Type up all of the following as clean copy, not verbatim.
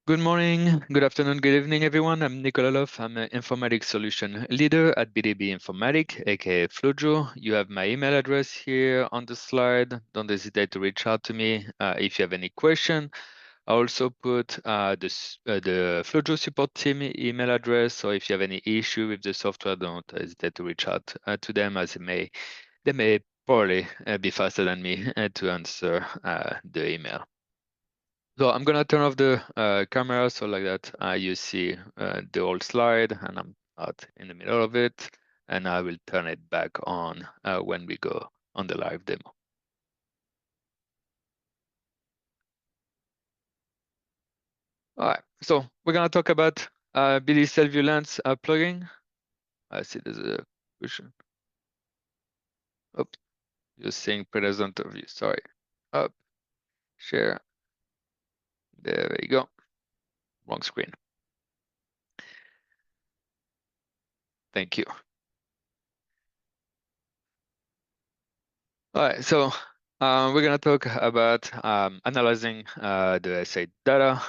Good morning, good afternoon, good evening, everyone. I'm Nicola Love. I'm an informatics solution leader at BDB Informatic, aka Flojo. You have my email address here on the slide. Don't hesitate to reach out to me if you have any question. I also put the Flojo support team email address. So if you have any issue with the software, don't hesitate to reach out to them, as they may probably be faster than me to answer the email. So I'm gonna turn off the camera so like that you see the whole slide and I'm not in the middle of it, and I will turn it back on when we go on the live demo. All right, so we're gonna talk about BD CellView Lens plugin. I see there's a question. Oops, you're seeing present of you. Sorry. Up, share. There we go. Wrong screen. Thank you. All right, so we're gonna talk about analyzing the assay data.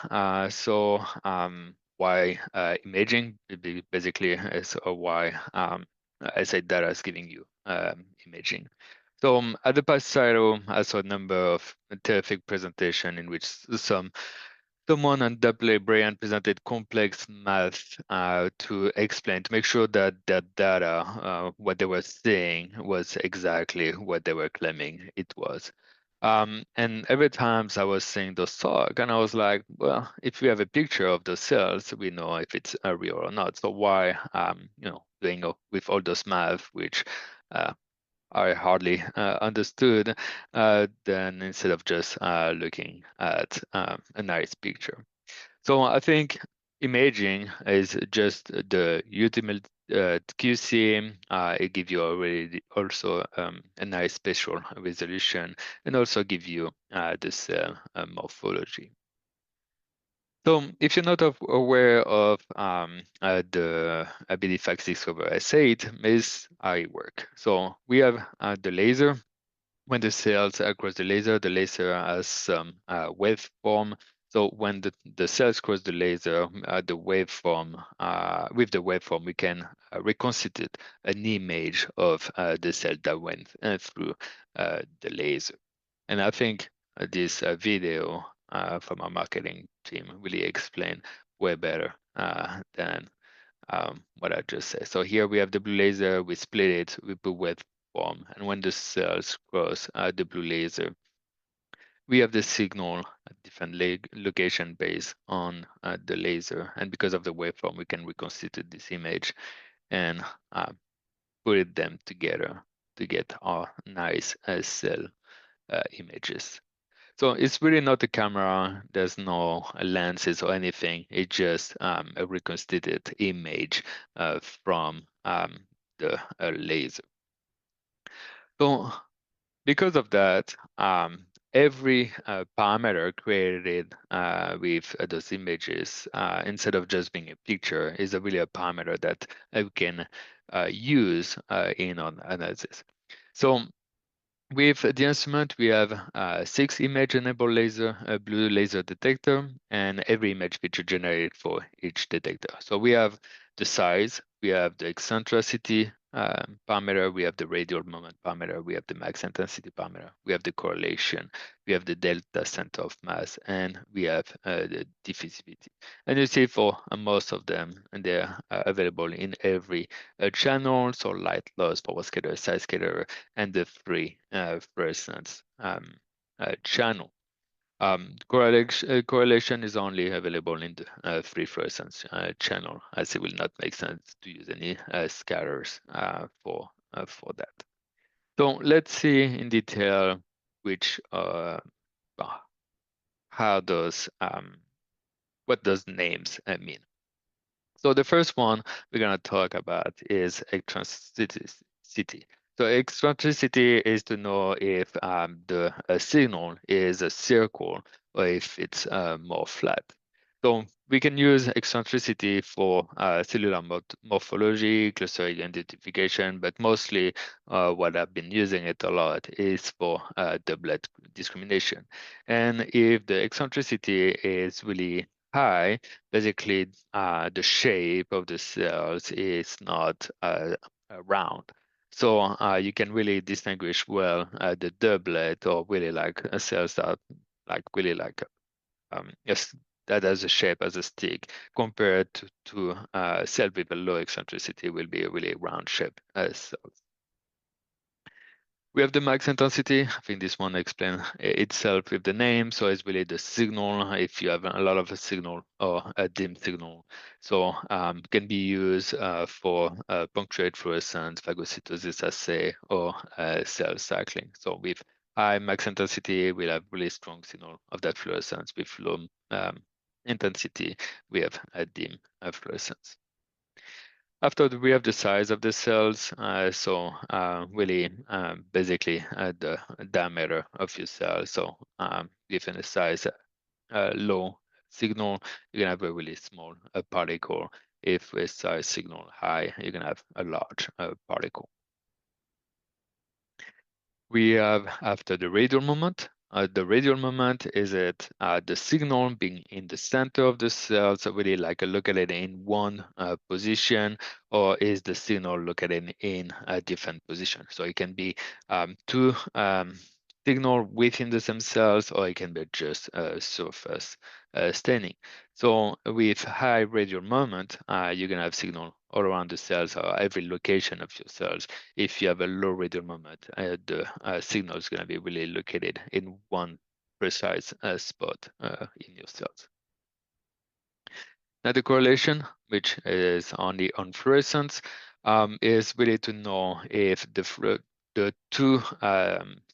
Why imaging basically is why assay data is giving you imaging. So at the past cycle, I saw a number of terrific presentation in which someone on Double Brian presented complex math to explain, to make sure that that data, what they were saying, was exactly what they were claiming it was. And every time I was seeing those talk, and I was like, well, if we have a picture of the cells, we know if it's real or not. So why, doing with all those math, which uh, I hardly understood, then instead of just looking at a nice picture. So I think imaging is just the ultimate QC. It gives you already also a nice spatial resolution and also give you the cell morphology. So if you're not aware of the ability FACSDiscover assay, it is how it works. So we have the laser. When the cells cross the laser has some waveform. So when the cells cross the laser, the waveform, with the waveform, we can reconstitute an image of the cell that went through the laser. And I think this video from our marketing team really explained way better than what I just said. So here we have the blue laser, we split it, we put waveform, and when the cells cross the blue laser, we have the signal at different location based on the laser. And because of the waveform, we can reconstitute this image and put them together to get our nice cell images. So it's really not a camera. There's no lenses or anything. It's just a reconstituted image from the laser. So because of that, every parameter created with those images, instead of just being a picture, is really a parameter that we can use in our analysis. So with the instrument, we have 6 image-enabled laser, blue laser detector, and every image feature generated for each detector. So we have the size, we have the eccentricity parameter, we have the radial moment parameter, we have the max intensity parameter, we have the correlation, we have the delta center of mass, and we have the diffusivity. And you see for most of them, and they're available in every channel, so light loss, power scatter, size scatter, and the free fluorescence channel. Correlation is only available in the free fluorescence channel, as it will not make sense to use any scatters for that. So let's see in detail which how those what those names mean. So the first one we're going to talk about is eccentricity. So eccentricity is to know if the signal is a circle or if it's more flat. So we can use eccentricity for cellular morphology, cluster identification, but mostly what I've been using it a lot is for doublet discrimination. And if the eccentricity is really high, basically the shape of the cells is not round. So you can really distinguish well the doublet or really like cells that like really like yes, that has a shape as a stick compared to cell with a low eccentricity will be a really round shape. We have the max intensity. I think this one explains itself with the name. So it's really the signal if you have a lot of a signal or a dim signal. So can be used for punctuate fluorescence, phagocytosis assay, or cell cycling. So with high max intensity, we'll have really strong signal of that fluorescence. With low intensity, we have a dim fluorescence. After we have the size of the cells, really basically the diameter of your cell. So given the size low signal, you're gonna have a really small particle. If with size signal high, you're gonna have a large particle. We have after the radial moment. The radial moment is the signal being in the center of the cell, so really like located in one position, or is the signal located in a different position? So it can be two signal within the same cells, or it can be just surface staining. So with high radial moment, you're gonna have signal all around the cells or every location of your cells. If you have a low radial moment, the signal is going to be really located in one precise spot in your cells. Now the correlation, which is only on fluorescence, is really to know if the two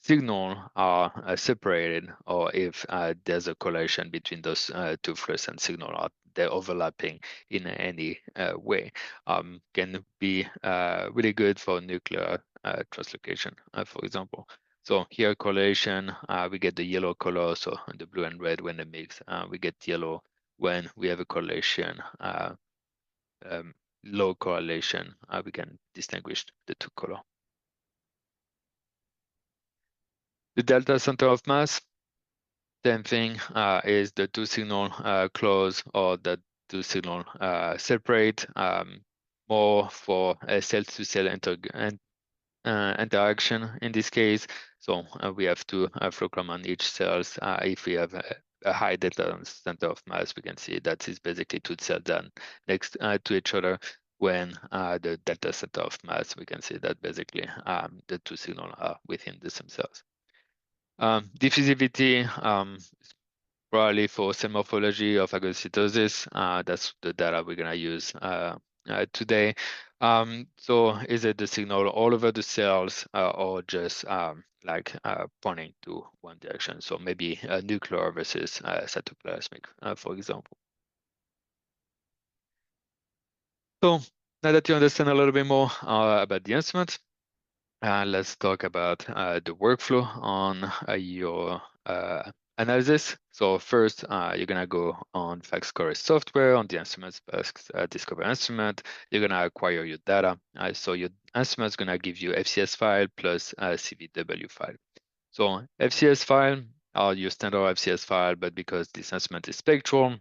signals are separated or if there's a correlation between those two fluorescent signals or they're overlapping in any way. Can be really good for nuclear translocation, for example. So here correlation, we get the yellow color, so the blue and red when they mix, we get yellow when we have a correlation, um, low correlation, we can distinguish the two color. The delta center of mass, same thing, is the two signal close or the two signal separate, more for a cell-to-cell interaction in this case. So we have to program on each cells. If we have a high delta center of mass, we can see that is basically two cells done next to each other. When the delta center of mass, we can see that basically the two signals are within the same cells. Diffusivity, probably for cell morphology of phagocytosis. That's the data we're gonna use today. So is it the signal all over the cells or just pointing to one direction? So maybe nuclear versus cytoplasmic, for example. So now that you understand a little bit more about the instrument, let's talk about the workflow on your analysis. So first, you're gonna go on FACSDiscover software on the instrument's FACSDiscover instrument. You're gonna acquire your data. So your instrument's gonna give you FCS file plus CVW file. So FCS file are your standard FCS file, but because this instrument is spectral,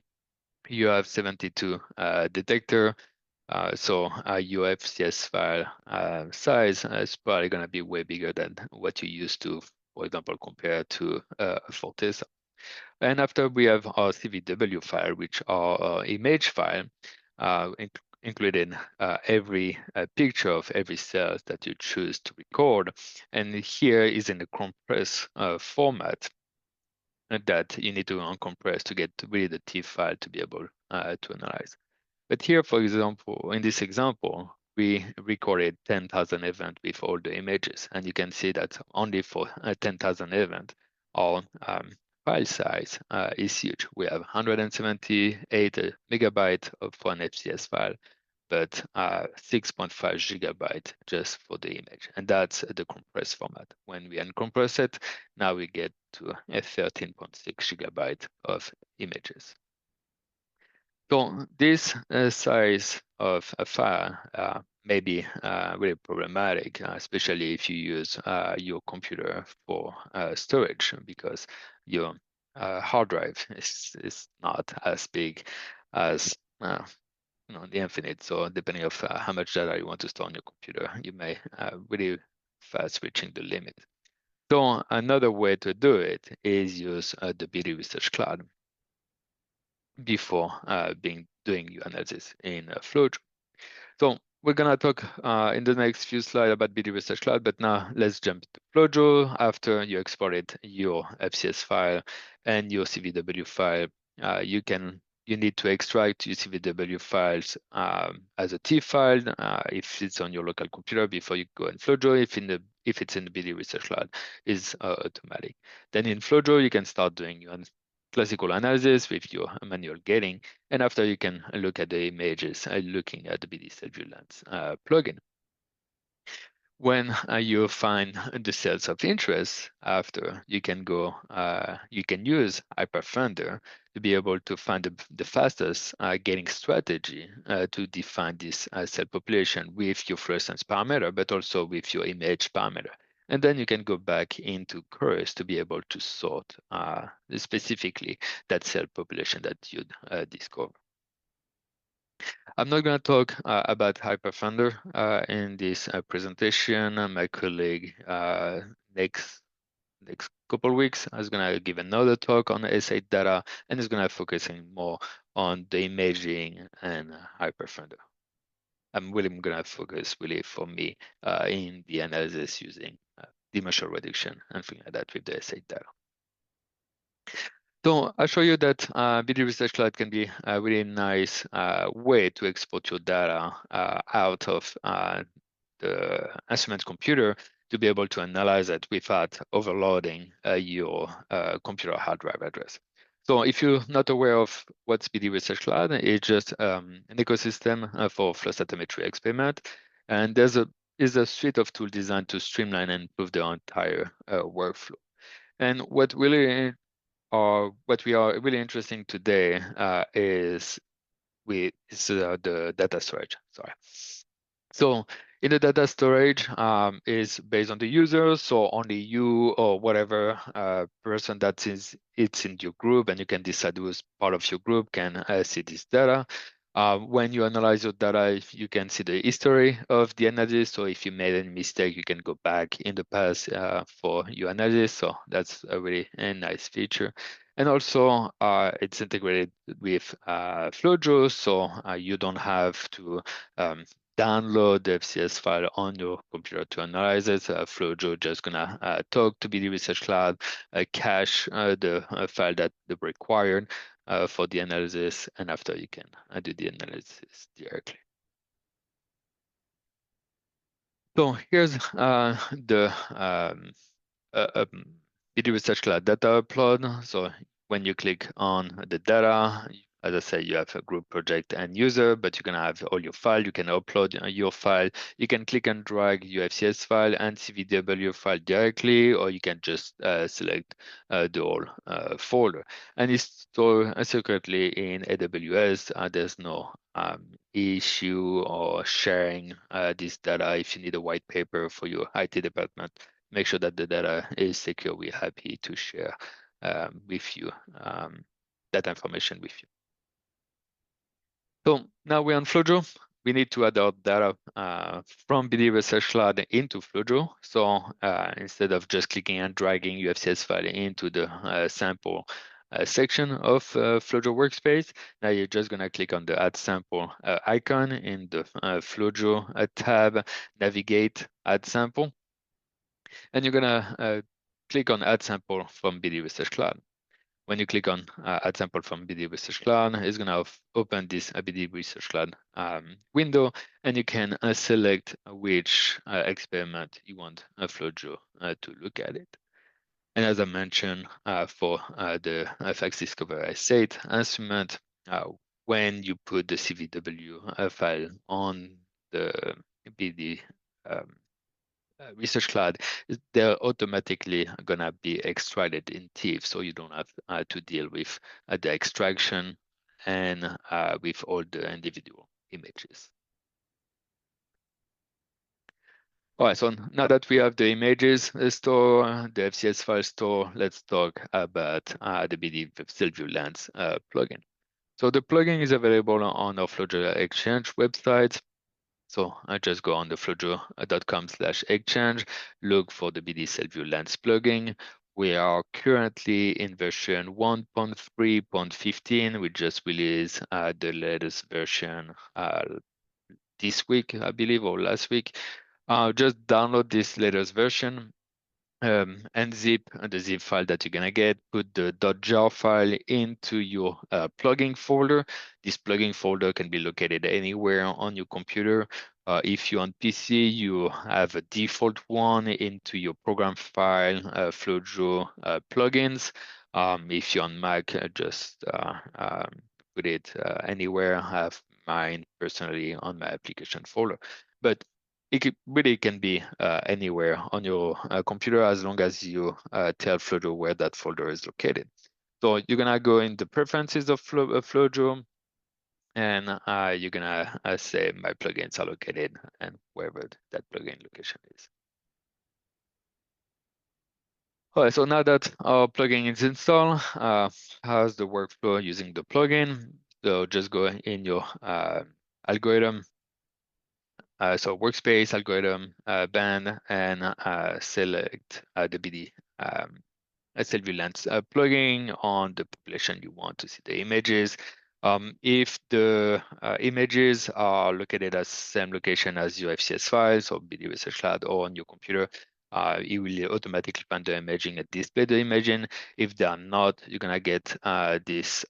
you have 72 detector. So your FCS file size is probably going to be way bigger than what you used to, for example, compared to Fortesa. And after we have our CVW file, which are our image file, including every picture of every cell that you choose to record. And here is in the compressed format that you need to uncompress to get really the TIFF file to be able to analyze. But here, for example, in this example, we recorded 10,000 events with all the images. And you can see that only for 10,000 events, our file size is huge. We have 178 megabytes for an FCS file, but 6.5 gigabyte just for the image. And that's the compressed format. When we uncompress it, now we get to a 13.6 gigabyte of images. So this size of a file may be really problematic, especially if you use your computer for storage, because your hard drive is not as big as the infinite. So depending of how much data you want to store on your computer, you may really fast reaching the limit. So another way to do it is use the BD Research Cloud before doing your analysis in Flowjo. So we're gonna talk in the next few slides about BD Research Cloud, but now let's jump to Flowjo. After you exported your FCS file and your CVW file, you need to extract your CVW files as a TIFF file if it's on your local computer before you go in Flowjo. If it's in the BD Research Cloud, is automatic. Then in Flowjo, you can start doing your classical analysis with your manual gating. And after you can look at the images, looking at the BD CellView Lens plugin. When you find the cells of interest, after you can you can use Hyperfunder to be able to find the fastest gating strategy to define this cell population with your fluorescence parameter, but also with your image parameter. And then you can go back into Chorus to be able to sort specifically that cell population that you'd discover. I'm not going to talk about Hyperfunder in this presentation. My colleague next couple weeks is going to give another talk on S8 data and is going to focusing more on the imaging and Hyperfunder. I'm really going to focus really for me in the analysis using dimensional reduction and things like that with the S8 data. So I'll show you that BD Research Cloud can be a really nice way to export your data out of the instrument computer to be able to analyze it without overloading your computer hard drive address. So if you're not aware of what's BD Research Cloud, it's just an ecosystem for flow cytometry experiment. And is a suite of tools designed to streamline and improve the entire workflow. And what what we are really interesting today is the data storage. Sorry. So in the data storage is based on the user, so only you or whatever person that is it's in your group, and you can decide who's part of your group can see this data. When you analyze your data, you can see the history of the analysis. So if you made any mistake, you can go back in the past for your analysis. So that's a really nice feature. And also, it's integrated with Flowjo, so you don't have to download the FCS file on your computer to analyze it. Flowjo just gonna talk to BD Research Cloud, cache the file that they required for the analysis, and after you can do the analysis directly. So here's the BD Research Cloud data upload. So when you click on the data, as I say, you have a group project and user, but you can have all your file. You can upload your file. You can click and drag your FCS file and CVW file directly, or you can just select the whole folder. And it's stored secretly in AWS. There's no issue or sharing this data. If you need a white paper for your IT department, make sure that the data is secure. We're happy to share with you that information with you. So now we're on Flowjo. We need to add our data from BD Research Cloud into Flowjo. So instead of just clicking and dragging your FCS file into the sample section of Flowjo workspace, now you're just going to click on the Add Sample icon in the Flowjo tab, navigate, Add Sample, and you're going to click on Add Sample from BD Research Cloud. When you click on Add Sample from BD Research Cloud, it's going to open this BD Research Cloud window, and you can select which experiment you want Flowjo to look at it. And as I mentioned, for the FACSDiscover S8 instrument, when you put the CVW file on the BD Research Cloud, they're automatically gonna be extracted in TIFF, so you don't have to deal with the extraction and with all the individual images. All right, so now that we have the images store, the FCS file store, let's talk about the BD CellView Lens plugin. So the plugin is available on our Flojo Exchange website. So I just go on the flojo.com/exchange, look for the BD CellView Lens plugin. We are currently in version 1.3.15. We just released the latest version this week, I believe, or last week. Just download this latest version, unzip the zip file that you're gonna get, put the .jar file into your plugin folder. This plugin folder can be located anywhere on your computer. If you're on PC, you have a default one into your program file, Flojo plugins. If you're on Mac, just put it anywhere. I have mine personally on my application folder. But really can be anywhere on your computer as long as you tell Flojo where that folder is located. So you're gonna go in the preferences of Flojo, and you're gonna say my plugins are located and wherever that plugin location is. All right, so now that our plugin is installed, how's the workflow using the plugin? So just go in your algorithm, so workspace, algorithm, band, and select the BD CellView Lens plugin on the population you want to see the images. If the images are located at same location as your FCS files or BD Research Lab or on your computer, it will automatically find the imaging and display the imaging. If they are not, you're gonna get this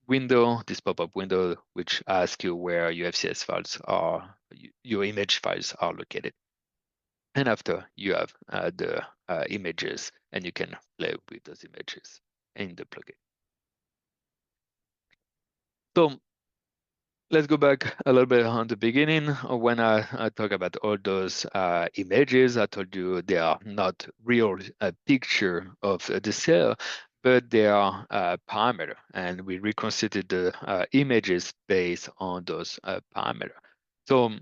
window, this pop-up window, which asks you where your FCS files are, your image files are located. And after you have the images, and you can play with those images in the plugin. So let's go back a little bit on the beginning. When I talk about all those images, I told you they are not real picture of the cell, but they are parameter, and we reconstituted the images based on those parameter. So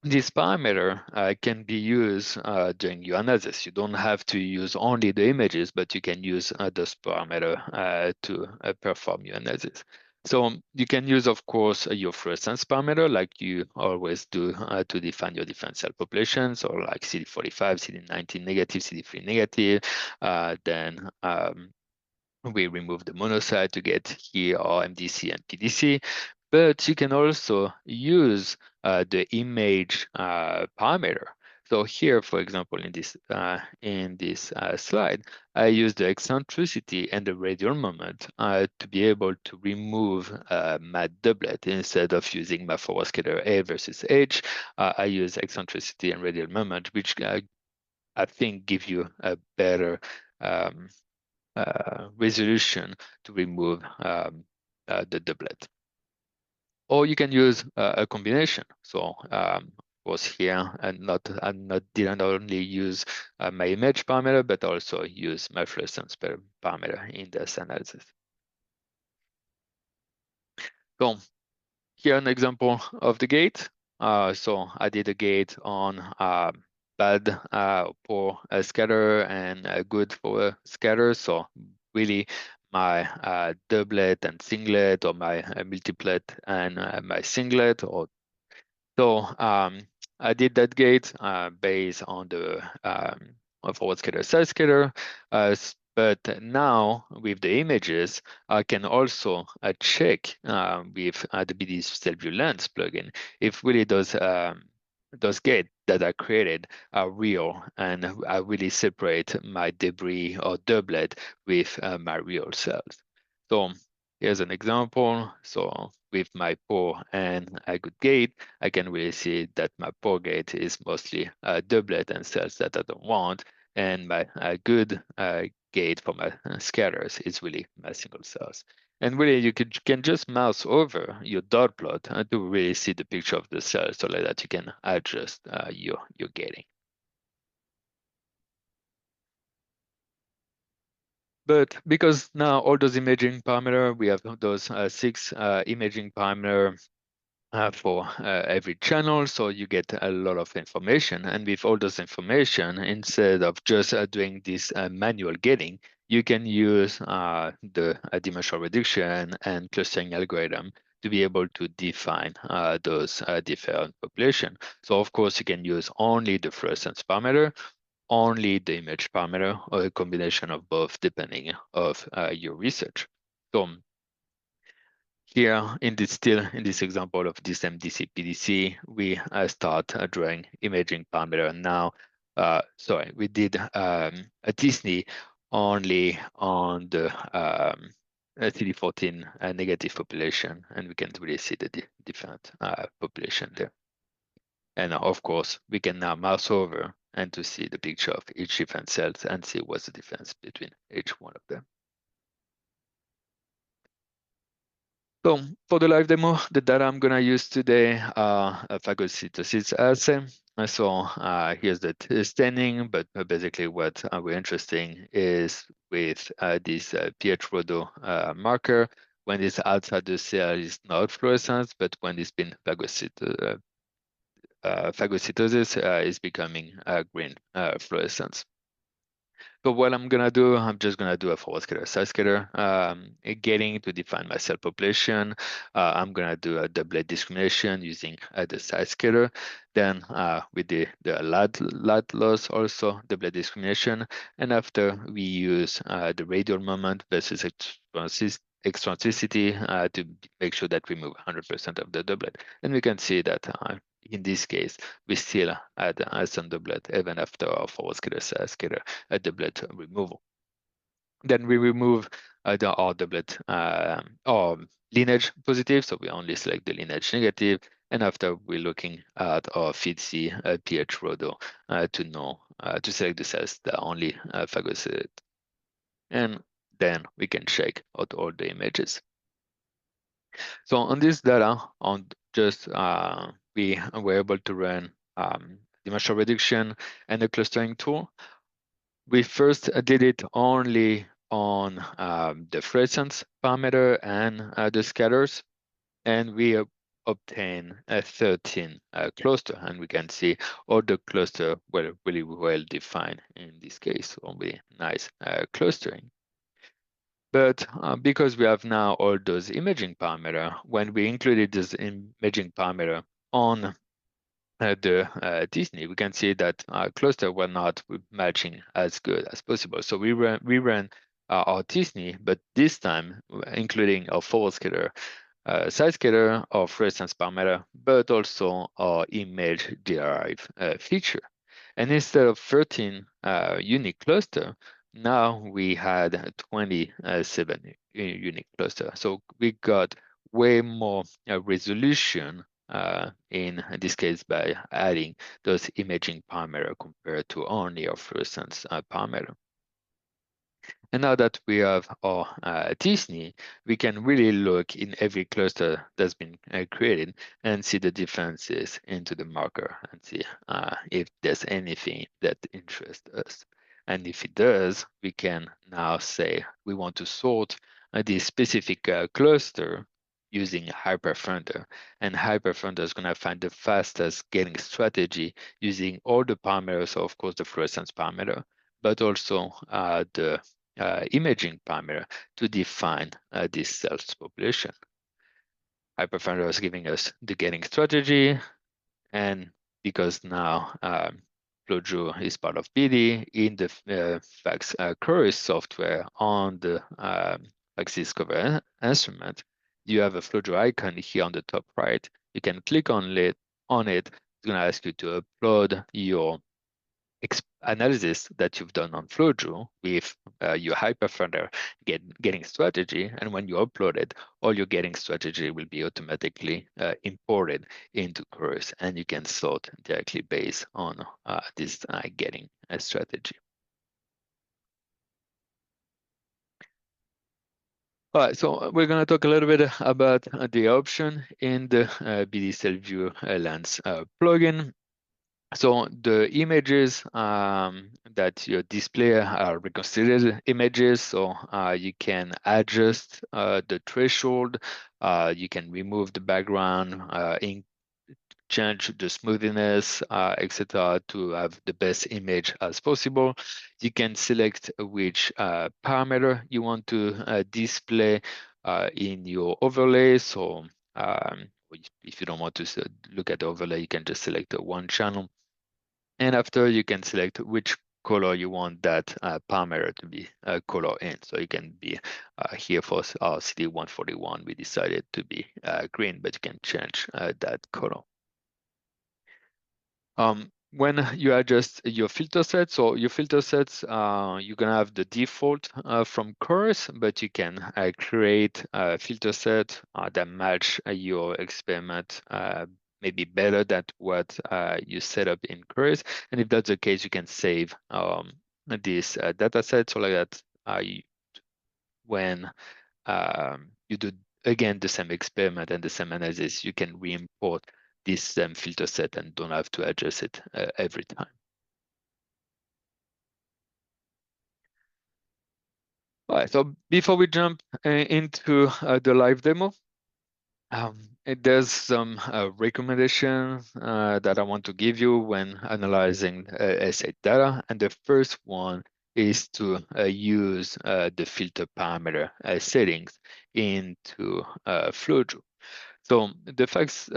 this parameter can be used during your analysis. You don't have to use only the images, but you can use those parameter to perform your analysis. So you can use, of course, your fluorescence parameter like you always do to define your different cell populations, or like CD45, CD19 negative, CD3 negative. Then we remove the monocyte to get here our MDC and PDC, but you can also use the image parameter. So here, for example, in this slide, I use the eccentricity and the radial moment to be able to remove my doublet. Instead of using my forward scatter A versus H, I use eccentricity and radial moment, which I think give you a better resolution to remove the doublet. Or you can use a combination. So was here and didn't only use my image parameter, but also use my fluorescence parameter in this analysis. So here an example of the gate. So I did a gate on bad for a scatter and good for a scatter. So really my doublet and singlet, or my multiplet and my singlet. Or so I did that gate based on the forward scatter, side scatter. But now with the images, I can also check with the BD CellView Lens plugin if really those gates that I created are real, and I really separate my debris or doublet with my real cells. So here's an example. So with my poor and a good gate, I can really see that my poor gate is mostly doublet and cells that I don't want, and my good gate for my scatters is really my single cells. And really, you can just mouse over your dot plot to really see the picture of the cells, so like that you can adjust your gating. But because now all those imaging parameter, we have those 6 imaging parameter for every channel, so you get a lot of information. And with all those information, instead of just doing this manual getting, you can use the dimensional reduction and clustering algorithm to be able to define those different population. So of course, you can use only the fluorescence parameter, only the image parameter, or a combination of both, depending of your research. So here in this example of this MDC PDC, we start drawing imaging parameter. Now, sorry, we did a Disney only on the CD14 negative population, and we can really see the different population there. And of course, we can now mouse over and to see the picture of each different cells and see what's the difference between each one of them. So for the live demo, the data I'm gonna use today are a phagocytosis assay. So here's the staining, but basically what we're interested in is with this pH Rodo marker. When it's outside the cell, it's not fluorescence, but when it's been phagocytosis, it's becoming green fluorescence. So what I'm gonna do, I'm just gonna do a forward scatter, side scatter, getting to define my cell population. I'm gonna do a doublet discrimination using the side scatter. Then with the light loss also doublet discrimination. And after we use the radial moment versus extrinsic to make sure that we move 100% of the doublet. And we can see that in this case, we still add some doublet even after our forward scatter, side scatter doublet removal. Then we remove our doublet or lineage positive, so we only select the lineage negative. And after we're looking at our FIDC pH Rodo to know to select the cells that are only phagocytic. And then we can check out all the images. So on this data, on just we were able to run dimensional reduction and the clustering tool. We first did it only on the fluorescence parameter and the scatters, and we obtain a 13 cluster, and we can see all the cluster were really well defined in this case, only nice clustering. But because we have now all those imaging parameter, when we included this imaging parameter on the Disney, we can see that cluster were not matching as good as possible. So we ran our Disney, but this time including our forward scatter, side scatter, our fluorescence parameter, but also our image-derived feature. And instead of 13 unique cluster, now we had 27 unique cluster. So we got way more resolution in this case by adding those imaging parameter compared to only our fluorescence parameter. And now that we have our Disney, we can really look in every cluster that's been created and see the differences into the marker and see if there's anything that interests us. And if it does, we can now say we want to sort this specific cluster using hyperfunder. And hyperfunder is going to find the fastest getting strategy using all the parameters, so of course the fluorescence parameter, but also the imaging parameter to define this cells population. Hyperfunder is giving us the getting strategy, and because now FlowJo is part of BD in the FACS Chorus software on the FACSDiscover instrument, you have a FlowJo icon here on the top right. You can click on it. It's going to ask you to upload your analysis that you've done on FlowJo with your hyperfunder getting strategy. And when you upload it, all your getting strategy will be automatically imported into Chorus, and you can sort directly based on this getting strategy. All right, so we're going to talk a little bit about the option in the BD CellView Lens plugin. So the images that you display are reconsidered images, so you can adjust the threshold, you can remove the background, change the smoothness, etc., to have the best image as possible. You can select which parameter you want to display in your overlay. So if you don't want to look at the overlay, you can just select one channel. And after, you can select which color you want that parameter to be color in. So you can be here for our CD141, we decided to be green, but you can change that color. When you adjust your filter sets, so your filter sets, you're gonna have the default from Chorus, but you can create a filter set that match your experiment maybe better than what you set up in Chorus. And if that's the case, you can save this data set so like that when you do again the same experiment and the same analysis, you can re-import this same filter set and don't have to adjust it every time. All right, so before we jump into the live demo, there's some recommendation that I want to give you when analyzing essay data. And the first one is to use the filter parameter settings into FlowJo. So the facts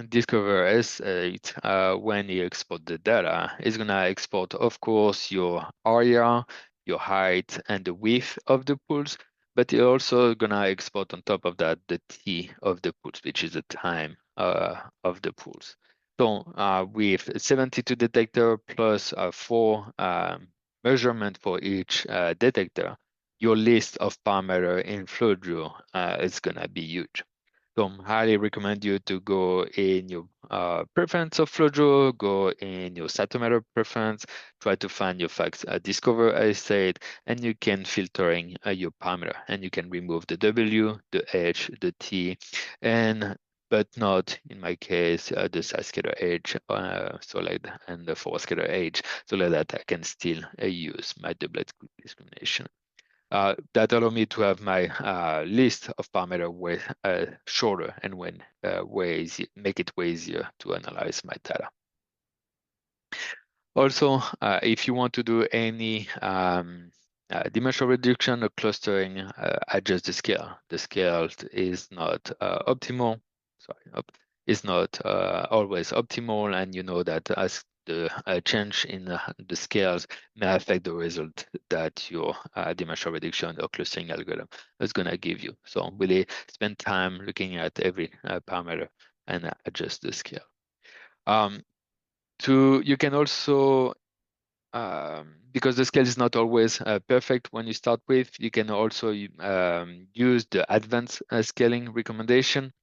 Discover S8, when you export the data, is going to export, of course, your area, your height, and the width of the pools, but it's also going to export on top of that the T of the pools, which is the time of the pools. So with 72 detector plus 4 measurement for each detector, your list of parameter in FlowJo is going to be huge. So highly recommend you to go in your preference of FlowJo, go in your cytometer preference, try to find your FACSDiscover essay, and you can filtering your parameter, and you can remove the W, the H, the T, and but not in my case the size scatter H, so like that, and the forward scatter H, so like that I can still use my doublet discrimination. That allow me to have my list of parameter way shorter and when make it way easier to analyze my data. Also, if you want to do any dimensional reduction or clustering, adjust the scale. The scale is not optimal. Sorry, is not always optimal, and you know that as the change in the scales may affect the result that your dimensional reduction or clustering algorithm is going to give you. So really spend time looking at every parameter and adjust the scale. You can also because the scale is not always perfect when you start with, you can also use the advanced scaling recommendation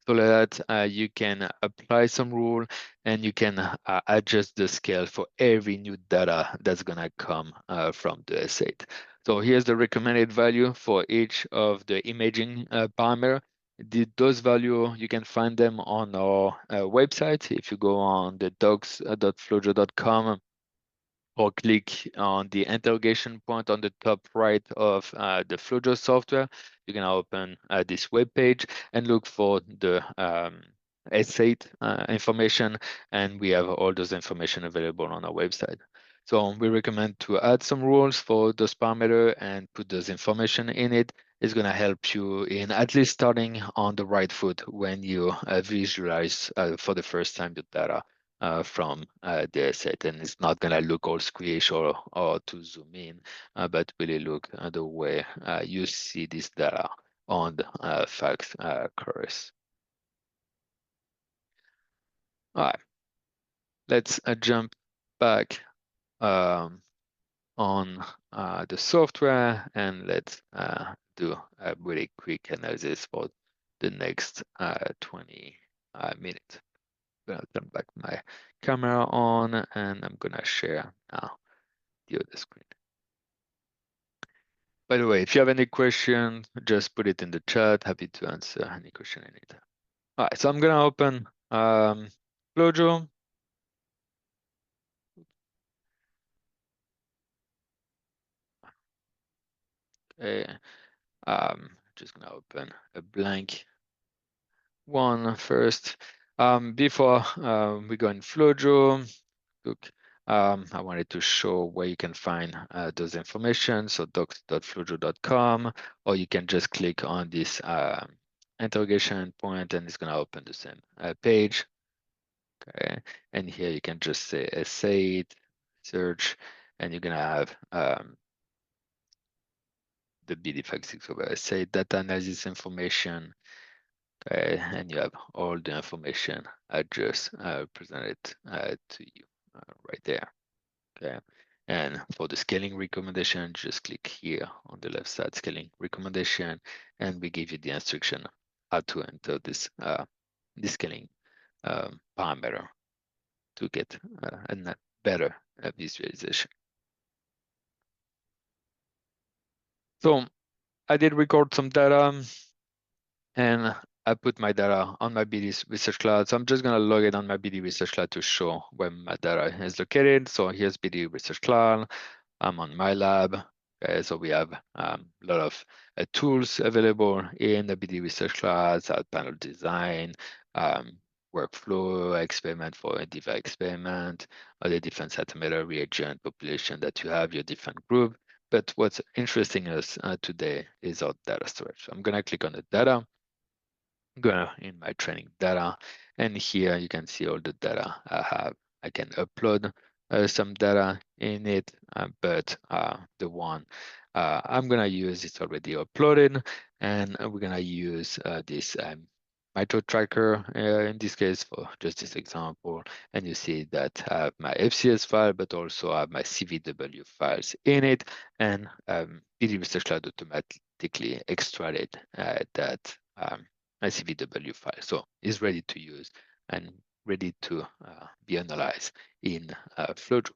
so that you can apply some rule and you can adjust the scale for every new data that's gonna come from the S8. So here's the recommended value for each of the imaging parameter. Those value, you can find them on our website. If you go on the docs.flojo.com or click on the interrogation point on the top right of the FlowJo software. You can open this web page and look for the S8 information, and we have all those information available on our website. So we recommend to add some rules for those parameter and put those information in it. It's going to help you in at least starting on the right foot when you visualize for the first time the data from the asset, and it's not gonna look all squish or to zoom in, but really look at the way you see this data on the fact curves. All right, let's jump back um, on the software and let's do a really quick analysis for the next 20 minutes. I'm gonna turn back my camera on and I'm gonna share now the other screen. By the way, if you have any questions, just put it in the chat. Happy to answer any question I need. All right, so I'm gonna open FlowJo. Okay. Just gonna open a blank one first. Before we go in FlowJo, look, I wanted to show where you can find those information. So docs.flowjo.com, or you can just click on this interrogation point and it's gonna open the same page. Okay, and here you can just say essay, search, and you're gonna have the BD FACSDiscover essay data analysis information. Okay, and you have all the information I just presented to you right there. Okay, and for the scaling recommendation, just click here on the left side, scaling recommendation, and we give you the instruction how to enter this scaling parameter to get a better visualization. So I did record some data and I put my data on my BD Research Cloud. So I'm just going to log it on my BD Research Cloud to show where my data is located. So here's BD Research Cloud. I'm on my lab. Okay, so we have a lot of tools available in the BD Research Cloud, panel design, workflow, experiment for a device experiment, or the different cytometer reagent population that you have, your different group. But what's interesting us today is our data storage. So I'm going to click on the data, go in my training data, and here you can see all the data I have. I can upload some data in it, but the one I'm gonna use is already uploaded, and we're gonna use this micro tracker in this case for just this example. And you see that I have my FCS file, but also I have my CVW files in it, and BD Research Cloud automatically extracted that CVW file. So it's ready to use and ready to be analyzed in FlowJo.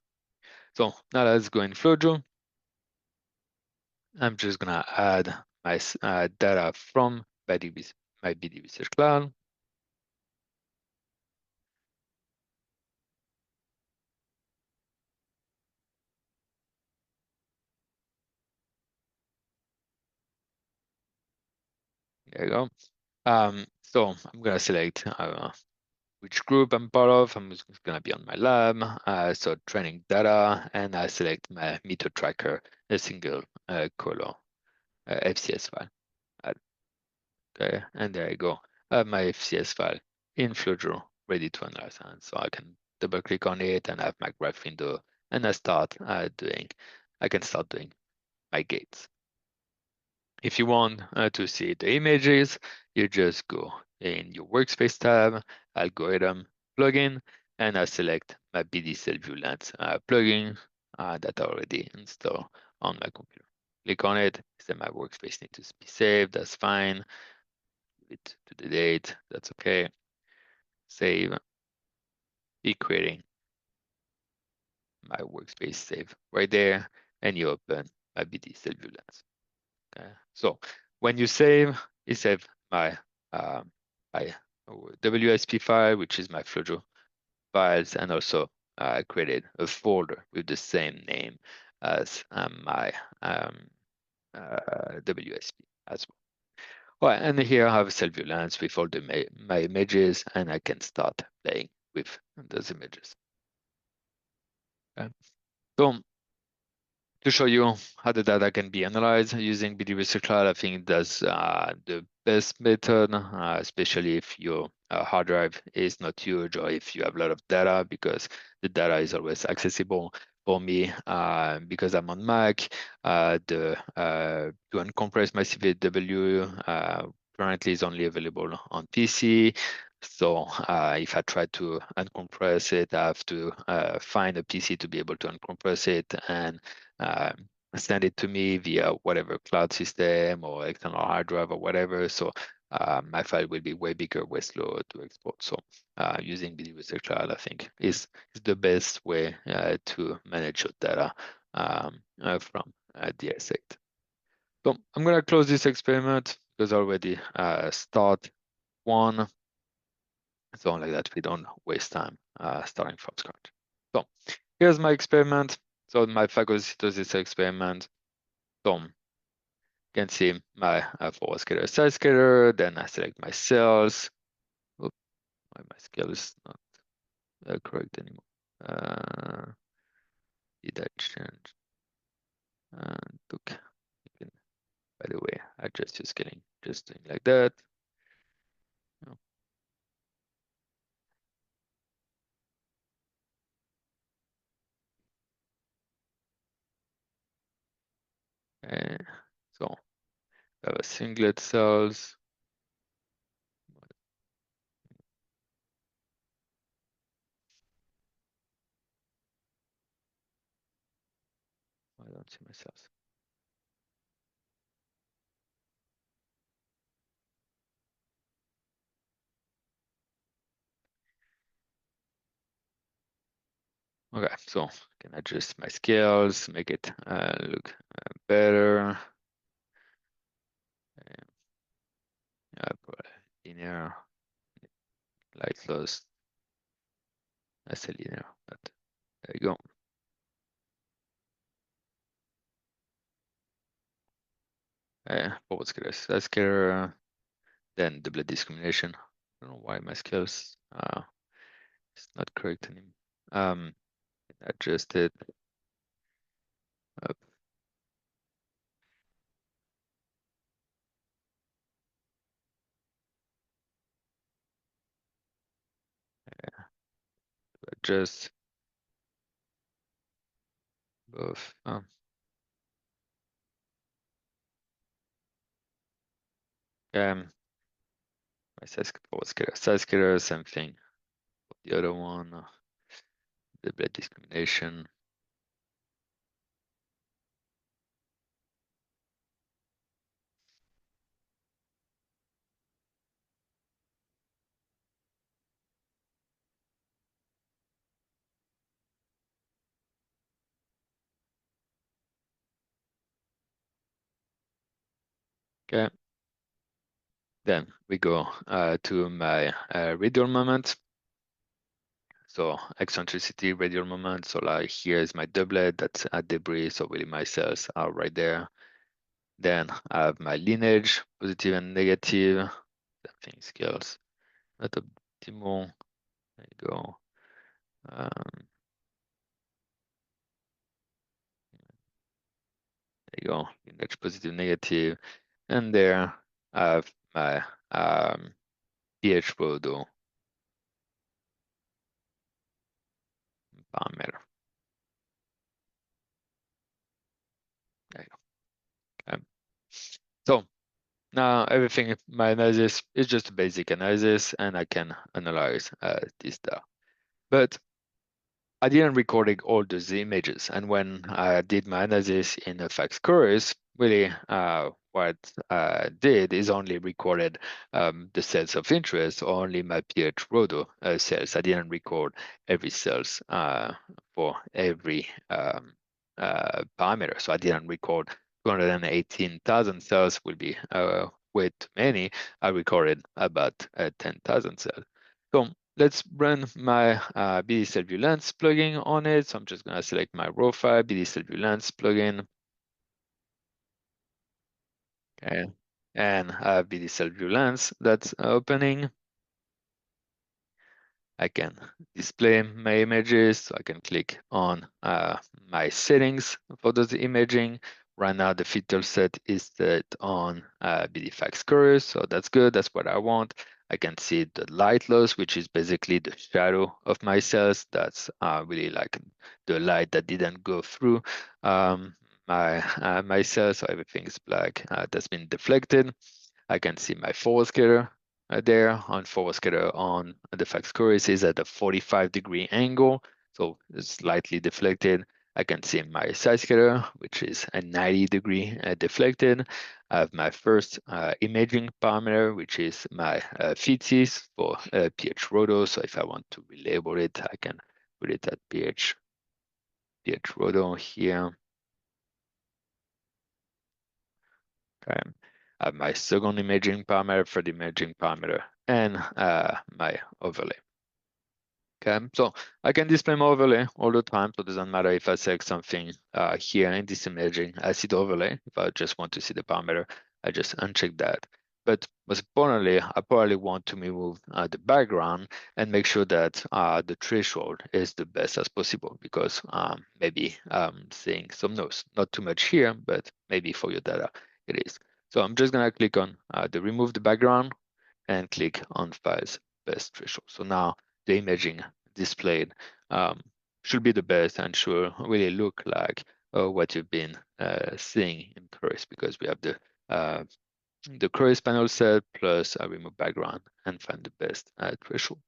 So now let's go in FlowJo. I'm just gonna add my data from my BD Research Cloud. There you go. So I'm gonna select which group I'm part of. I'm just gonna be on my lab. So training data, and I select my meter tracker, a single color FCS file. Okay, and there I go. I have my FCS file in FlowJo ready to analyze. And so I can double click on it and have my graph window, and I can start doing my gates. If you want to see the images, you just go in your workspace tab, algorithm, plugin, and I select my BD CellView Lens plugin that I already installed on my computer. Click on it, say my workspace needs to be saved, that's fine. It to the date, that's okay. Save, be creating my workspace save right there, and you open my BD CellView Lens. Okay, so when you save, you save my my WSP file, which is my FlowJo files, and also I created a folder with the same name as my WSP as well. Well, and here I have a CellView Lens with all my images, and I can start playing with those images. Okay. So to show you how the data can be analyzed using BD Research Cloud, I think that's the best method, especially if your hard drive is not huge or if you have a lot of data, because the data is always accessible. For me, because I'm on Mac, to uncompress my CVW currently is only available on PC. So if I try to uncompress it, I have to find a PC to be able to uncompress it and uh, send it to me via whatever cloud system or external hard drive or whatever. So my file will be way bigger, way slower to export. So using BD Research Cloud, I think, is the best way to manage your data from the asset. So I'm going to close this experiment because I already start one. So like that, we don't waste time starting from scratch. So here's my experiment. So my phagocytosis experiment. So you can see my forward scatter, side scatter. Then I select my cells. Oops, my scale is not correct anymore. Did I change? And look, you can, by the way, adjust your scaling, just doing like that. Oh, okay. So we have a singlet cells. I don't see my cells. Okay, so I can adjust my scales, make it look better. Put linear, light loss. That's a linear, but there you go. Forward scatter, side scatter, then double discrimination. I don't know why my scales it's not correct anymore. Adjust it up. Adjust both. My forward scatter, side scatter, same thing. The other one, double discrimination. Okay. Then we go to my radial moment. So eccentricity, radial moment. So like here is my doublet, that's a debris. So really my cells are right there. Then I have my lineage, positive and negative. Something scales not optimal. There you go. There you go. Lineage, positive, negative. And there I have my pH photo parameter. There you go. Okay. So now everything, my analysis is just a basic analysis and I can analyze this data. But I didn't record all those images. And when I did my analysis in the FACSDiscover, really what I did is only recorded the cells of interest, or only my pH rodo cells. I didn't record every cells for every parameter. So I didn't record 218,000 cells, will be way too many. I recorded about 10,000 cells. So let's run my BD CellView Lens plugin on it. So I'm just going to select my raw file, BD CellView Lens plugin. Okay. And I have BD CellView Lens that's opening. I can display my images, so I can click on my settings for those imaging. Right now, the filter set is set on BD FACSDiscover, so that's good. That's what I want. I can see the light loss, which is basically the shadow of my cells. That's really like the light that didn't go through my cells, so everything is black. That's been deflected. I can see my forward scatter there on forward scatter on the FACSDiscover is at a 45-degree angle, so it's slightly deflected. I can see my side scatter, which is a 90-degree deflected. I have my first imaging parameter, which is my physis for pH rodo. So if I want to relabel it, I can put it at pH rodo here. Okay. I have my second imaging parameter, third imaging parameter, and my overlay. Okay, so I can display my overlay all the time, so it doesn't matter if I select something here in this imaging, I see the overlay. If I just want to see the parameter, I just uncheck that. But most importantly, I probably want to remove the background and make sure that the threshold is the best as possible, because maybe seeing some noise, not too much here, but maybe for your data it is. So I'm just gonna click on the remove the background and click on files best threshold. So now the imaging displayed should be the best and should really look like what you've been seeing in Chorus, because we have the Chorus panel set plus a remove background and find the best threshold.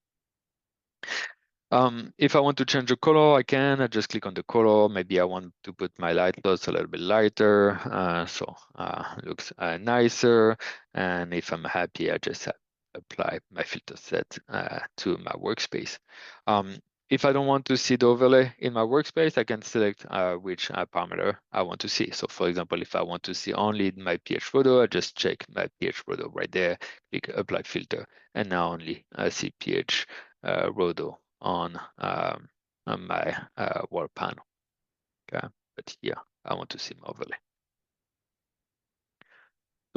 If I want to change the color, I can. I just click on the color. Maybe I want to put my light loss a little bit lighter, so looks nicer. And if I'm happy, I just apply my filter set to my workspace. If I don't want to see the overlay in my workspace, I can select which parameter I want to see. So for example, if I want to see only my pH photo, I just check my pH photo right there, click apply filter, and now only I see pH Rodo on my wall panel. Okay, but here I want to see my overlay.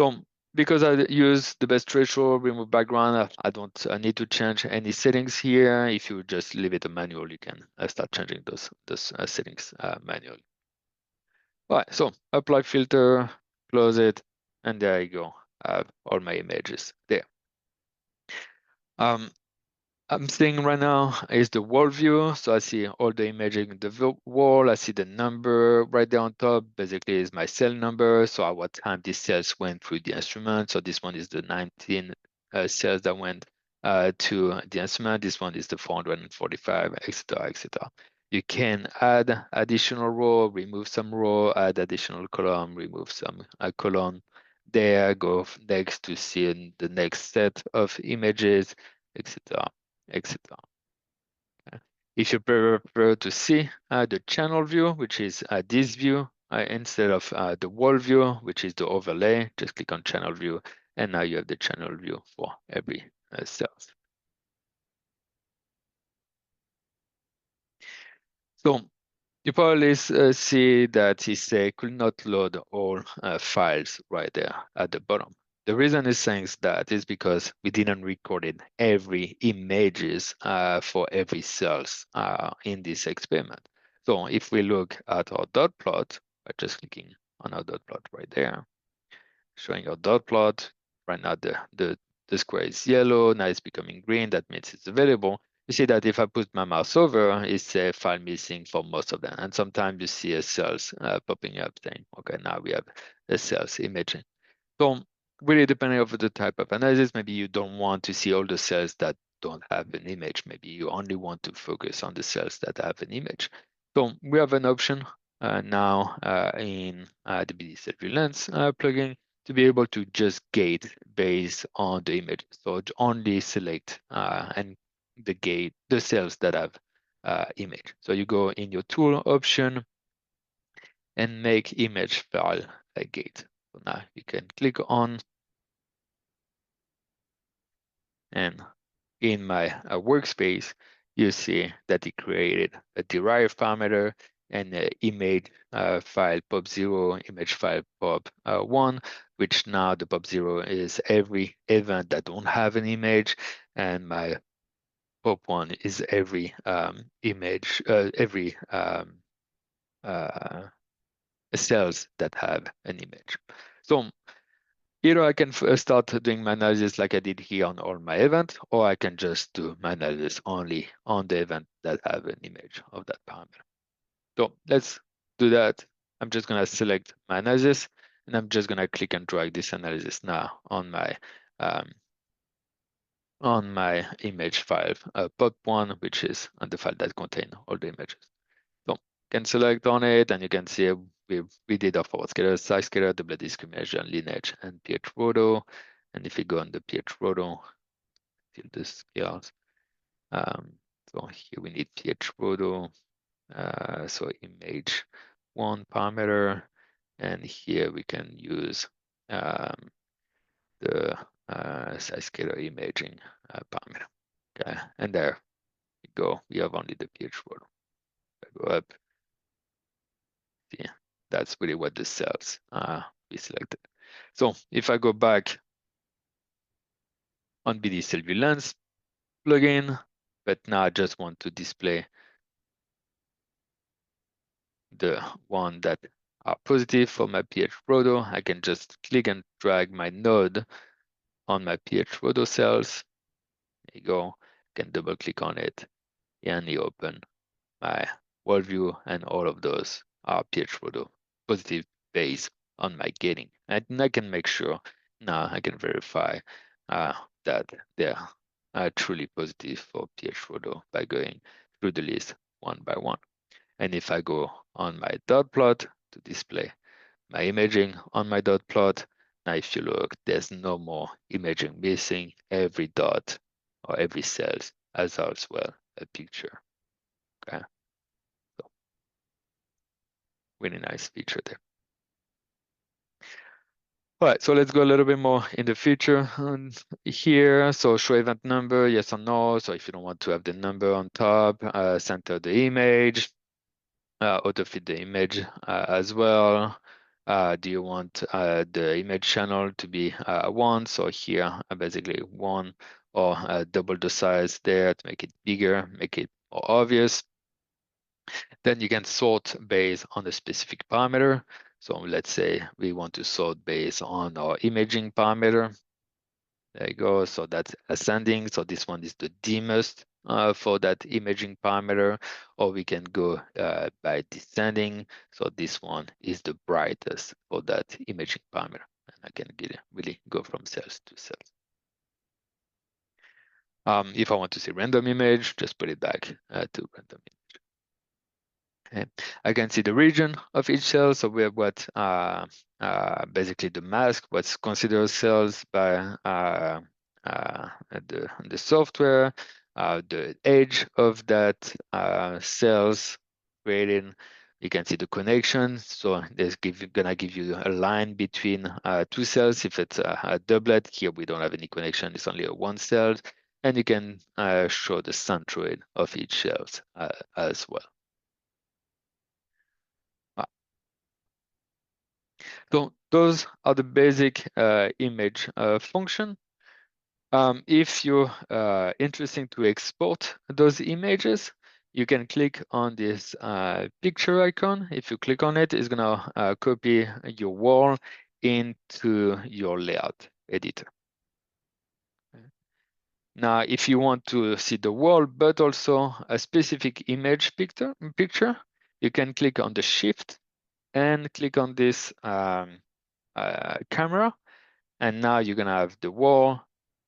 So because I use the best threshold, remove background, I don't need to change any settings here. If you just leave it a manual, you can start changing those settings manually. All right, so apply filter, close it, and there you go. I have all my images there. I'm seeing right now is the wall view. So I see all the imaging in the wall. I see the number right there on top. Basically is my cell number. So at what time these cells went through the instrument. So this one is the 19 cells that went to the instrument. This one is the 445, etc., etc. You can add additional row, remove some row, add additional column, remove some column. There, go next to see the next set of images, etc., etc. If you prefer to see the channel view, which is this view, instead of the wall view, which is the overlay, just click on channel view, and now you have the channel view for every cells. So you probably see that he say could not load all files right there at the bottom. The reason it's saying that is because we didn't record it every images for every cells in this experiment. So if we look at our dot plot by just clicking on our dot plot right there, showing our dot plot, right now the square is yellow, now it's becoming green, that means it's available. You see that if I put my mouse over, it's a file missing for most of them. And sometimes you see a cells popping up saying, okay, now we have a cells imaging. So really depending on the type of analysis, maybe you don't want to see all the cells that don't have an image. Maybe you only want to focus on the cells that have an image. So we have an option now in the BD Lens plugin to be able to just gate based on the image. So only select and gate the cells that have image. So you go in your tool option and make image file a gate. So now you can click on, and in my workspace, you see that it created a derived parameter and an image file pop0, image file pop1, which now the pop0 is every event that don't have an image, and my pop1 is every image, every cells that have an image. So either I can start doing my analysis like I did here on all my events, or I can just do my analysis only on the event that have an image of that parameter. So let's do that. I'm just gonna select my analysis, and I'm just gonna click and drag this analysis now um, on my image file, pop1, which is on the file that contain all the images. So can select on it, and you can see we did a forward scalar, side scalar, double discrimination, lineage, and pH roto. And if you go on the pH roto, till the scales. So here we need pH roto. So image one parameter, and here we can use the size scalar imaging parameter. Okay, and there we go. We have only the pH photo. Go up. See, that's really what the cells we selected. So if I go back on BD CellView Lens plugin, but now I just want to display the one that are positive for my pH proto, I can just click and drag my node on my pH proto cells. There you go. I can double click on it and you open my worldview, and all of those are pH proto positive based on my gating. And I can make sure now I can verify that they're truly positive for pH proto by going through the list one by one. And if I go on my dot plot to display my imaging on my dot plot, now if you look, there's no more imaging missing. Every dot or every cell has as well a picture. Okay, so really nice feature there. All right, so let's go a little bit more in the feature here. So show event number, yes or no. So if you don't want to have the number on top, center the image. Auto fit the image as well. Do you want the image channel to be 1? So here, basically 1, or double the size there to make it bigger, make it more obvious. Then you can sort based on a specific parameter. So let's say we want to sort based on our imaging parameter. There you go. So that's ascending. So this one is the dimmest for that imaging parameter, or we can go by descending. So this one is the brightest for that imaging parameter. And I can really go from cells to cells. If I want to see random image, just put it back to random image. Okay. I can see the region of each cell. So we have what basically the mask, what's considered cells by the software, the edge of that cells created. You can see the connection. So there's gonna give you a line between two cells. If it's a doublet, here we don't have any connection. It's only a one cell. And you can show the centroid of each cell as well. So those are the basic image function. If you're interested to export those images, you can click on this picture icon. If you click on it, it's gonna copy your wall into your layout editor. Now, if you want to see the wall, but also a specific image picture, you can click on the shift and click on this camera. And now you're gonna have the wall,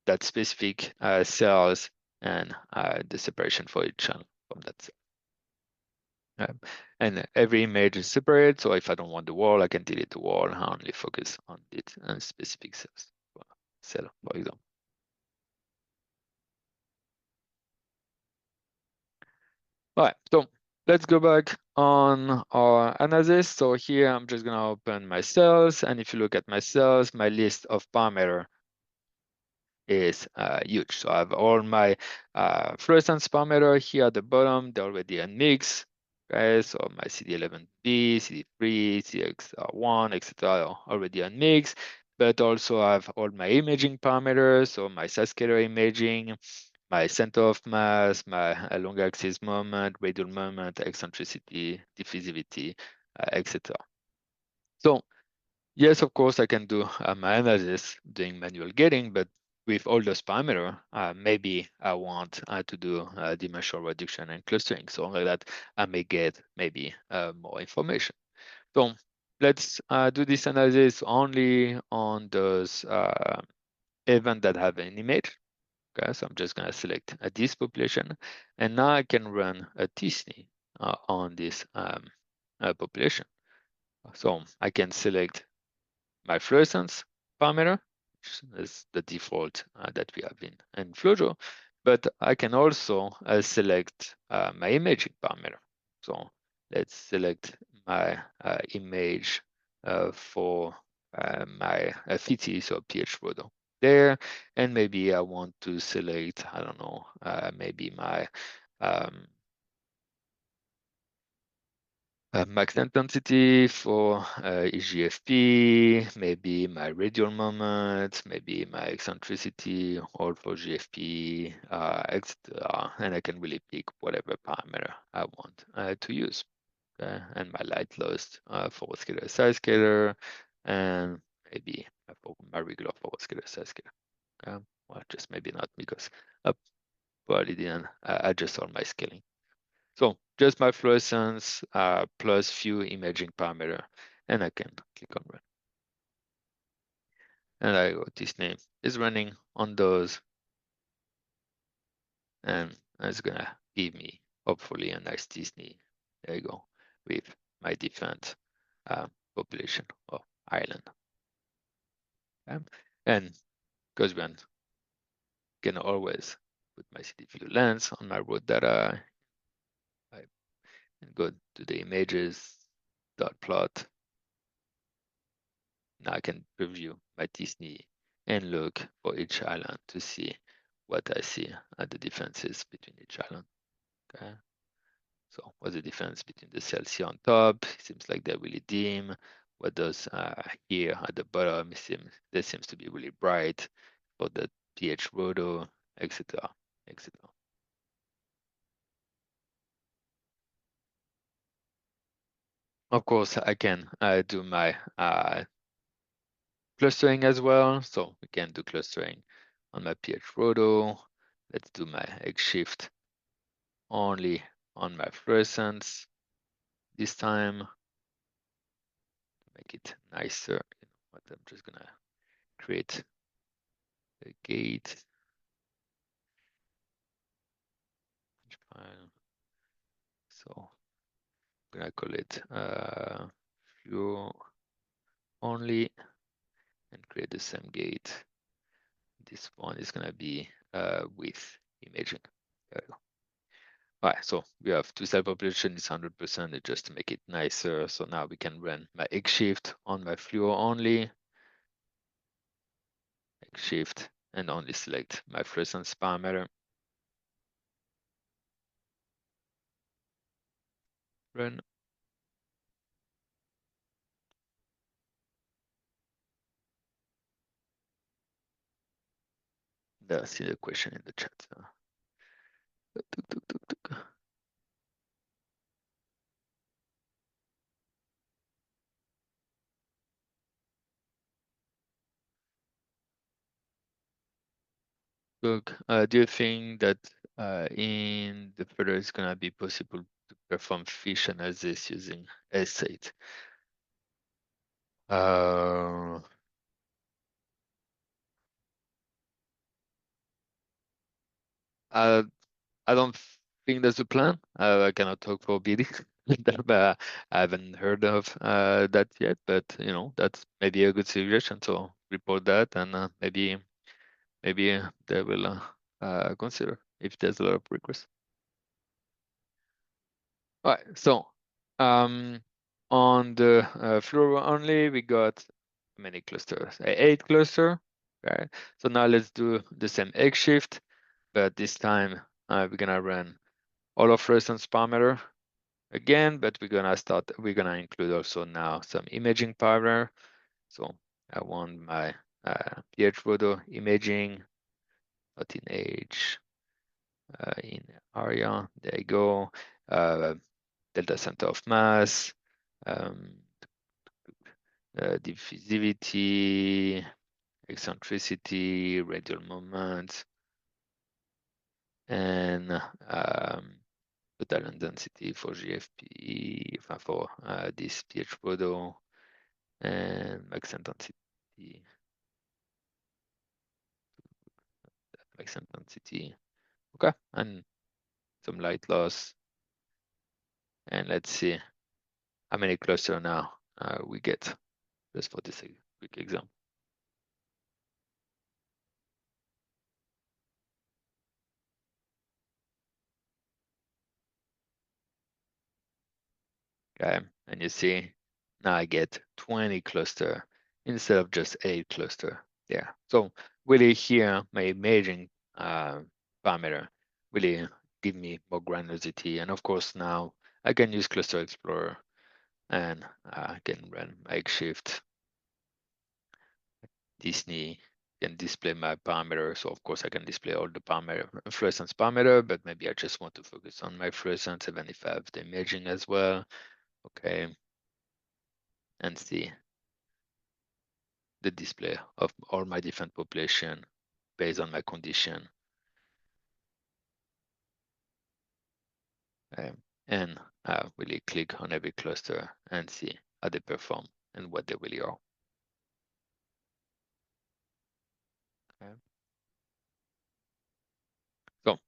that specific cells, and the separation for each channel from that cell. And every image is separate, so if I don't want the wall, I can delete the wall and only focus on it and specific cells. Cell, for example. All right, so let's go back on our analysis. So here I'm just gonna open my cells, and if you look at my cells, my list of parameters is huge. So I have all my fluorescence parameter here at the bottom. They're already unmixed. Okay, so my CD11B, CD3, CX1, etc. are already unmixed. But also I have all my imaging parameters, so my scalar imaging, my center of mass, my long axis moment, radial moment, eccentricity, diffusivity, etc. So yes, of course, I can do my analysis doing manual gating, but with all those parameters, maybe I want to do dimensional reduction and clustering. So like that, I may get maybe more information. So let's do this analysis only on those events that have an image. Okay, so I'm just going to select this population, and now I can run a t-SNE on this population. So I can select my fluorescence parameter, which is the default that we have in Flojo, but I can also select my imaging parameter. So let's select my image for my FET, so pH photo there. And maybe I want to select, I don't know, maybe my max intensity for GFP, maybe my radial moment, maybe my eccentricity, all for GFP, etc. And I can really pick whatever parameter I want to use. Okay? And my light loss forward scalar size scalar, and maybe for my regular forward scalar size scalar. Well, just maybe not because I probably didn't adjust all my scaling. So just my fluorescence plus few imaging parameter, and I can click on run. And I go, this name is running on those, and it's gonna give me hopefully a nice Disney. There you go, with my different population of island. And because we can always put my city view lens on my road data, I can go to the images dot plot. Now I can preview my Disney and look for each island to see what I see are the differences between each island. Okay. So what's the difference between the cells here on top? It seems like they're really dim. What does here at the bottom there seems to be really bright for the pH roto, etc. etc. Of course, I can do my clustering as well. So we can do clustering on my pH roto. Let's do my X shift only on my fluorescence this time to make it nicer. You know what, I'm just gonna create a gate file. So I'm gonna call it fluo only and create the same gate. This one is gonna be with imaging. There we go. All right, so we have two cell population is 100% just to make it nicer. So now we can run my X shift on my fluo only, X shift, and only select my fluorescence parameter. Run. I see the question in the chat. Look, do you think that in the future it's gonna be possible to perform fish analysis using S8? Uh, I I don't think that's a plan. I cannot talk for BD, but I haven't heard of that yet. But you know, that's maybe a good suggestion. So report that, and maybe they will consider if there's a lot of requests. All right, so on the fluoro only, we got many clusters, 8 cluster. Okay, so now let's do the same X shift, but this time we're gonna run all of fluorescence parameter again, but we're gonna include also now some imaging parameter. So I want my pH photo imaging, not in age, in area. There you go. Delta center of mass, um, diffusivity, eccentricity, radial moment, and total density for GFP, for this pH photo, and max intensity, Okay, and some light loss. And let's see how many cluster now we get just for this quick example. Okay, and you see now I get 20 cluster instead of just 8 cluster. Yeah, so really here, my imaging parameter really give me more granularity. And of course, now I can use Cluster Explorer and I can run Makeshift Disney, can display my parameter. So of course I can display all the parameter, fluorescence parameter, but maybe I just want to focus on my fluorescence, even if I have the imaging as well. Okay, and see the display of all my different population based on my condition. Um, and really click on every cluster and see how they perform and what they really are. Okay. So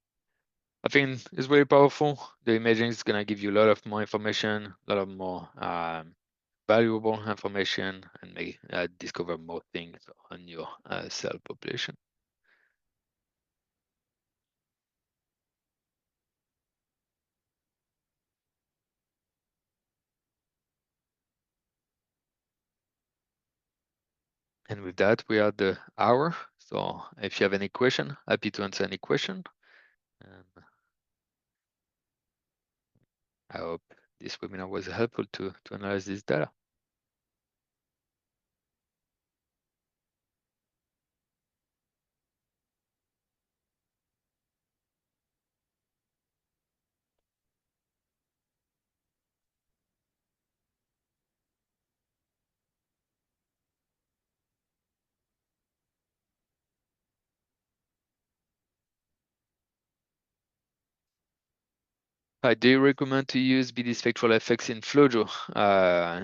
I think it's very powerful. The imaging is gonna give you a lot of more information, a lot of more valuable information, and may discover more things on your cell population. And with that, we are at the hour. So if you have any question, happy to answer any question. And I hope this webinar was helpful to analyze this data. I do recommend to use BD spectral effects in FlowJo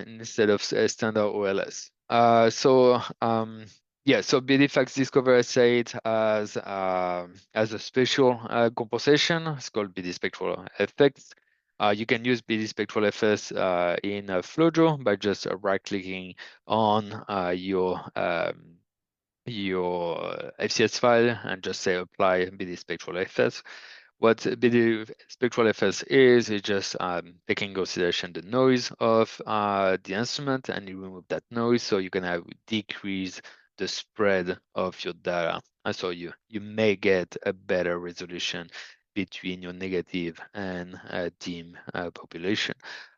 instead of standard OLS. Yeah, so BD FACSDiscover said as a special composition. It's called BD spectral effects. You can use BD spectral effects in FlowJo by just right-clicking on your FCS file and just say apply BD spectral effects. What BD spectral effects is just taking into consideration the noise of the instrument, and you remove that noise so you can have decrease the spread of your data. And so you may get a better resolution between your negative and dim population.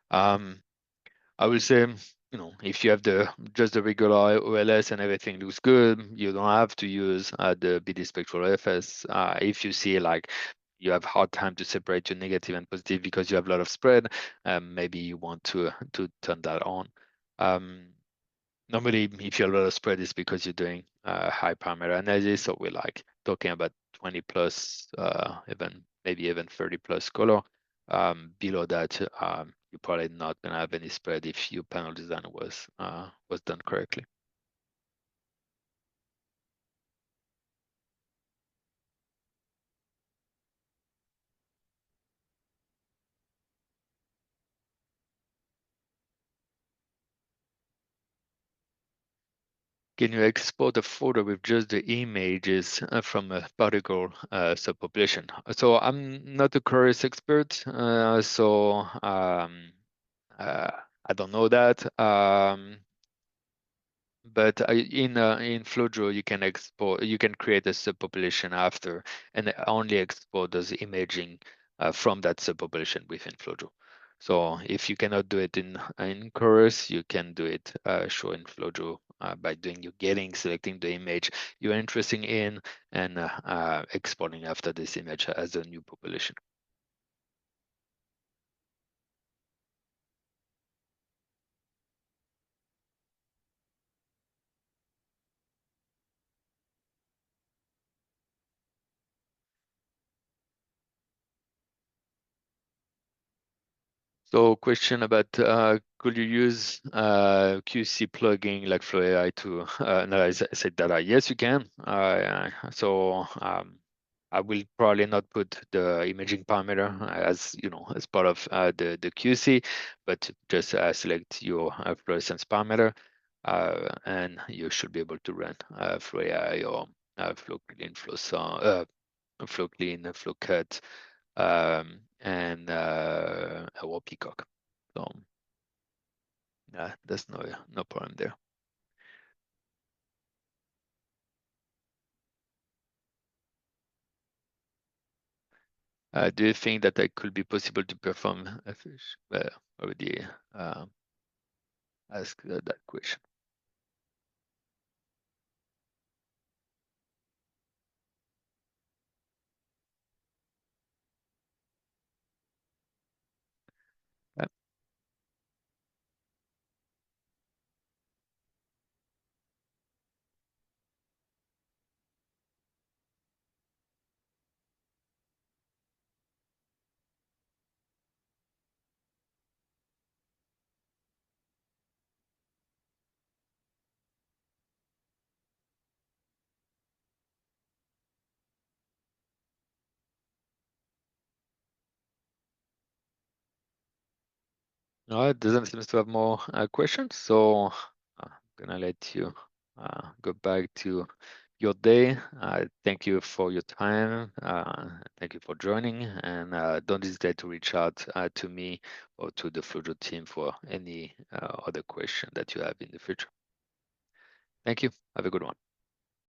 Um, I will say, if you have just the regular OLS and everything looks good, you don't have to use the BD spectral FS. If you see like you have hard time to separate your negative and positive because you have a lot of spread, maybe you want to turn that on. Normally, if you have a lot of spread, it's because you're doing high parameter analysis, so we're like talking about 20 plus, even maybe even 30 plus color. Below that, you're probably not gonna have any spread if your panel design was done correctly. Can you export a folder with just the images from a particle subpopulation? So I'm not a Chorus expert, I don't know that. But in FlowJo, you can create a subpopulation after, and only export those imaging from that subpopulation within FlowJo. So if you cannot do it in Chorus, you can do it show in FlowJo by doing your getting, selecting the image you're interested in, and exporting after this image as a new population. So question about could you use QC plugin like Flow AI to analyze set data? Yes, you can. I will probably not put the imaging parameter as as part of the QC, but just select your fluorescence parameter, and you should be able to run Flow AI or Flow Clean, Flow Clean, Flow Cut, and our Peacock. So yeah, there's no problem there. Do you think that it could be possible to perform a fish? Already asked that question. No, it doesn't seem to have more questions, so I'm gonna let you go back to your day. Thank you for your time. Thank you for joining, and don't hesitate to reach out to me or to the Flojo team for any other question that you have in the future. Thank you. Have a good one.